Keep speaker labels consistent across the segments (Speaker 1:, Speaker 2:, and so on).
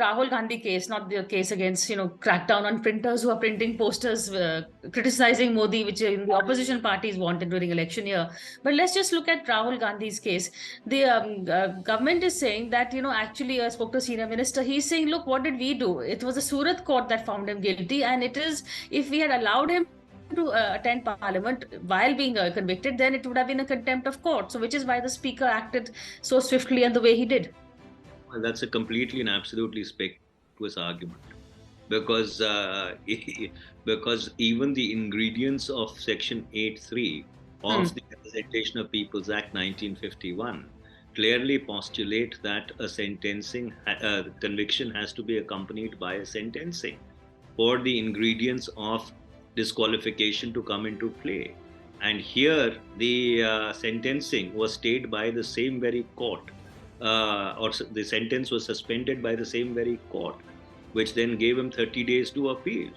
Speaker 1: Rahul Gandhi case, not the case against, crackdown on printers who are printing posters criticizing Modi, which the opposition parties wanted during election year. But let's just look at Rahul Gandhi's case. The government is saying that, actually, I spoke to a senior minister. He's saying, look, what did we do? It was a Surat court that found him guilty. And it is, if we had allowed him to attend parliament while being convicted, then it would have been a contempt of court. So, which is why the speaker acted so swiftly and the way he did.
Speaker 2: Well, that's a completely and absolutely speculative argument, because because even the ingredients of Section 8(3) of the Representation of People's Act 1951 clearly postulate that a conviction has to be accompanied by a sentencing for the ingredients of disqualification to come into play. And here the sentencing was stayed by the same very court, or the sentence was suspended by the same very court, which then gave him 30 days to appeal.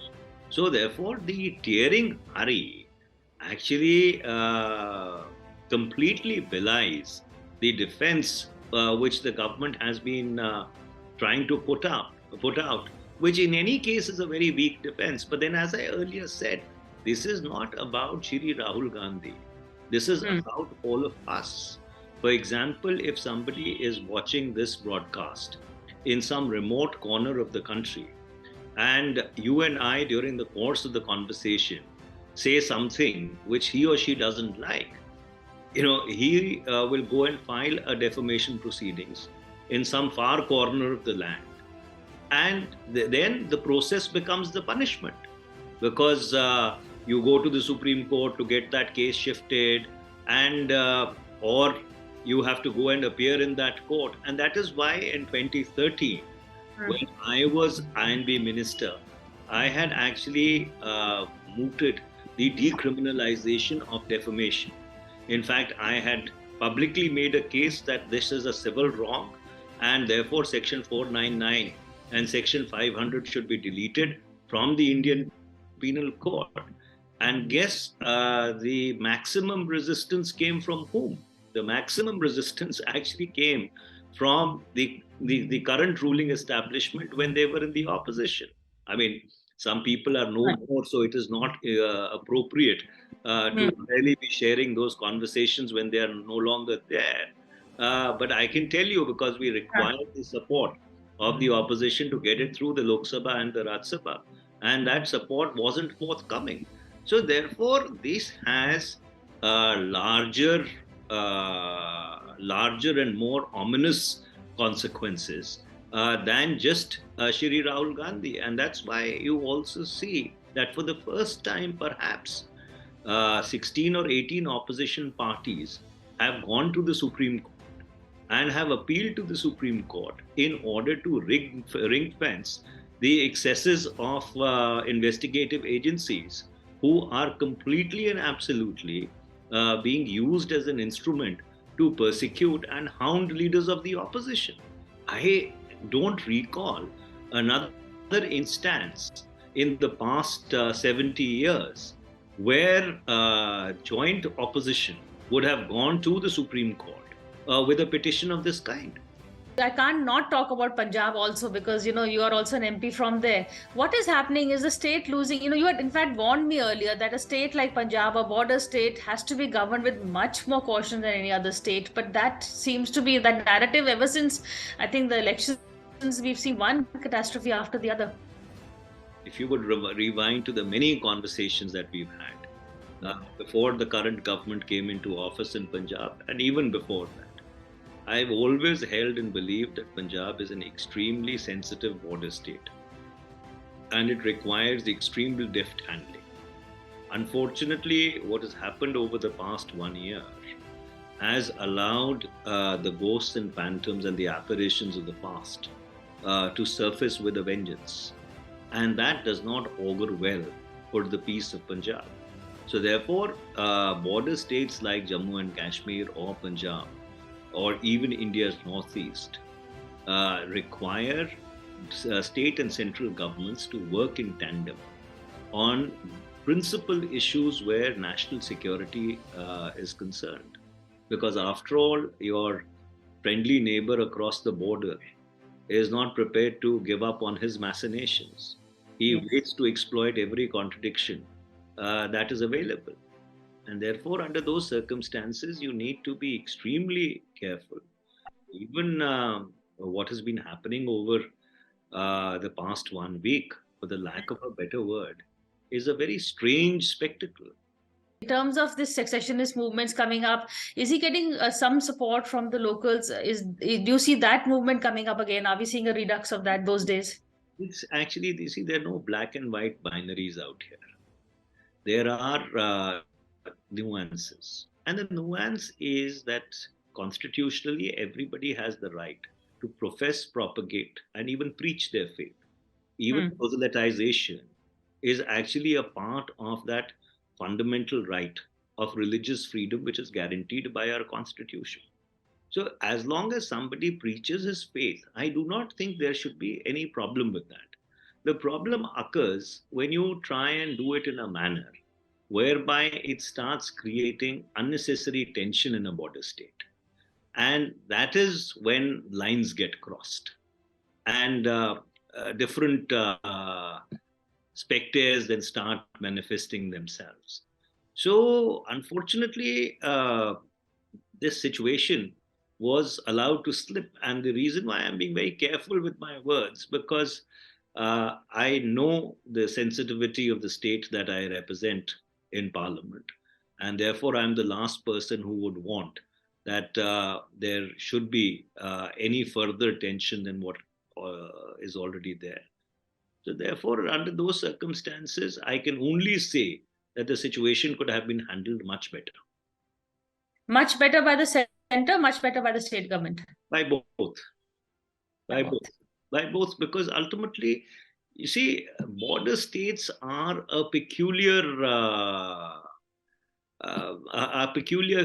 Speaker 2: So therefore, the tearing hurry actually completely belies the defense which the government has been trying to put out, which in any case is a very weak defense. But then, as I earlier said, this is not about Shri Rahul Gandhi. This is about all of us. For example, if somebody is watching this broadcast in some remote corner of the country, and you and I, during the course of the conversation, say something which he or she doesn't like, he will go and file a defamation proceedings in some far corner of the land. And then the process becomes the punishment, because you go to the Supreme Court to get that case shifted, and or you have to go and appear in that court. And that is why in 2013, when I was INB minister, I had actually mooted the decriminalization of defamation. In fact, I had publicly made a case that this is a civil wrong, and therefore Section 499 and Section 500 should be deleted from the Indian Penal Code. And guess the maximum resistance came from whom? The maximum resistance actually came from the current ruling establishment when they were in the opposition. I mean, some people are no more, so it is not appropriate to really be sharing those conversations when they are no longer there. But I can tell you, because we require the support of the opposition to get it through the Lok Sabha and the Raj Sabha, and that support wasn't forthcoming. So therefore, this has larger and more ominous consequences than just Shri Rahul Gandhi. And that's why you also see that for the first time, perhaps, 16 or 18 opposition parties have gone to the Supreme Court and have appealed to the Supreme Court in order to ring fence the excesses of investigative agencies who are completely and absolutely being used as an instrument to persecute and hound leaders of the opposition. I don't recall another instance in the past 70 years where joint opposition would have gone to the Supreme Court with a petition of this kind.
Speaker 1: I can't not talk about Punjab also, because, you are also an MP from there. What is happening is the state losing, you had in fact warned me earlier that a state like Punjab, a border state, has to be governed with much more caution than any other state. But that seems to be that narrative ever since, I think, the elections, we've seen one catastrophe after the other.
Speaker 2: If you would rewind to the many conversations that we've had before the current government came into office in Punjab, and even before that, I've always held and believed that Punjab is an extremely sensitive border state, and it requires extremely deft handling. Unfortunately, what has happened over the past 1 year has allowed the ghosts and phantoms and the apparitions of the past to surface with a vengeance. And that does not augur well for the peace of Punjab. So therefore, border states like Jammu and Kashmir or Punjab, or even India's northeast, require state and central governments to work in tandem on principal issues where national security is concerned. Because after all, your friendly neighbor across the border is not prepared to give up on his machinations. He
Speaker 1: Yes.
Speaker 2: waits to exploit every contradiction that is available. And therefore, under those circumstances, you need to be extremely careful. Even what has been happening over the past 1 week, for the lack of a better word, is a very strange spectacle.
Speaker 1: In terms of this secessionist movements coming up, is he getting some support from the locals? Do you see that movement coming up again? Are we seeing a redux of that those days?
Speaker 2: It's actually, you see, there are no black and white binaries out here. There are nuances. And the nuance is that constitutionally, everybody has the right to profess, propagate, and even preach their faith. Even
Speaker 1: Hmm.
Speaker 2: proselytization is actually a part of that fundamental right of religious freedom, which is guaranteed by our constitution. So, as long as somebody preaches his faith, I do not think there should be any problem with that. The problem occurs when you try and do it in a manner whereby it starts creating unnecessary tension in a border state. And that is when lines get crossed. And different specters then start manifesting themselves. So, unfortunately, this situation was allowed to slip. And the reason why I'm being very careful with my words, because I know the sensitivity of the state that I represent in Parliament. And therefore, I'm the last person who would want that there should be any further tension than what is already there. So, therefore, under those circumstances, I can only say that the situation could have been handled much better
Speaker 1: Much better by the center, much better by the state government.
Speaker 2: by both.
Speaker 1: By
Speaker 2: By
Speaker 1: both.
Speaker 2: both. By both, because ultimately, you see, border states are peculiar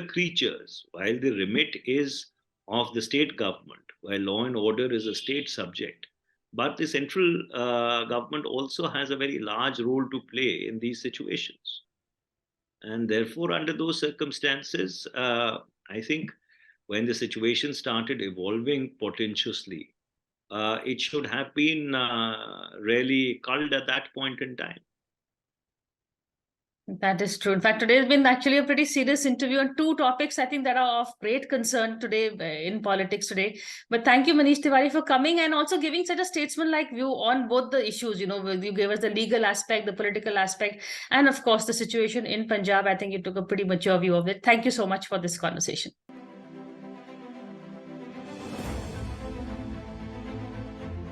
Speaker 2: creatures. While the remit is of the state government, while law and order is a state subject, but the central government also has a very large role to play in these situations. And therefore, under those circumstances, I think when the situation started evolving portentously, it should have been really culled at that point in time.
Speaker 1: That is true. In fact, today has been actually a pretty serious interview on two topics I think that are of great concern today in politics today. But thank you, Manish Tiwari, for coming and also giving such a statesman-like view on both the issues. You know, you gave us the legal aspect, the political aspect, and of course the situation in Punjab. I think you took a pretty mature view of it. Thank you so much for this conversation.